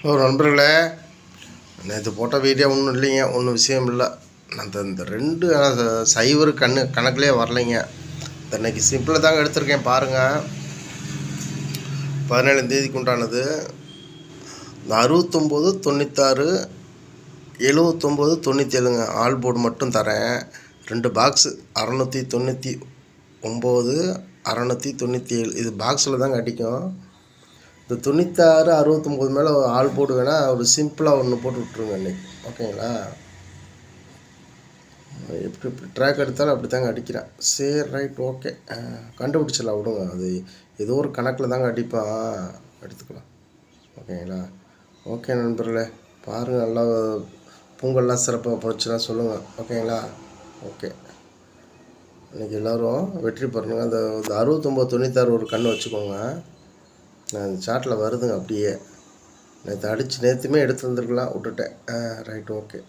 Hello நண்பர்களே, நேற்று போட்ட வீடியோ ஒன்றும் இல்லைங்க, ஒன்றும் விஷயம் இல்லை. நான் இந்த ரெண்டு சைவர் கணக்குலேயே வரலைங்க. இன்றைக்கி சிம்பிளாக தாங்க எடுத்திருக்கேன் பாருங்கள். 17ஆம் தேதிக்கு உண்டானது. இந்த 69 96 79 97ங்க ஆல் போர்டு மட்டும் தரேன். 2 பாக்ஸு 699 697 இது பாக்ஸில் தாங்க அடிக்கும். இந்த 96 69 மேலே ஆள் போடு வேணால் ஒரு சிம்பிளாக ஒன்று போட்டு விட்ருங்க அன்றைக்கி. ஓகேங்களா? எப்படி ட்ராக் எடுத்தாலும் அப்படி தாங்க அடிக்கிறேன். சரி, ரைட், ஓகே. கண்டுபிடிச்சிடலாம், விடுங்க. அது ஏதோ ஒரு கணக்கில் தாங்க அடிப்பான், எடுத்துக்கலாம். ஓகேங்களா? ஓகே நண்பர்களே, பாருங்கள். நல்லா பொங்கல்லாம் சிறப்பாக போச்சுன்னா சொல்லுங்கள். ஓகேங்களா? ஓகே. இன்றைக்கி எல்லோரும் வெற்றி பெறணுங்க. அந்த 69 96 ஒரு கண் வச்சுக்கோங்க. அந்த சாட்டில் வருதுங்க அப்படியே. நேற்று நேற்றுமே எடுத்து வந்துருக்கலாம், விட்டுட்டேன். Right, okay.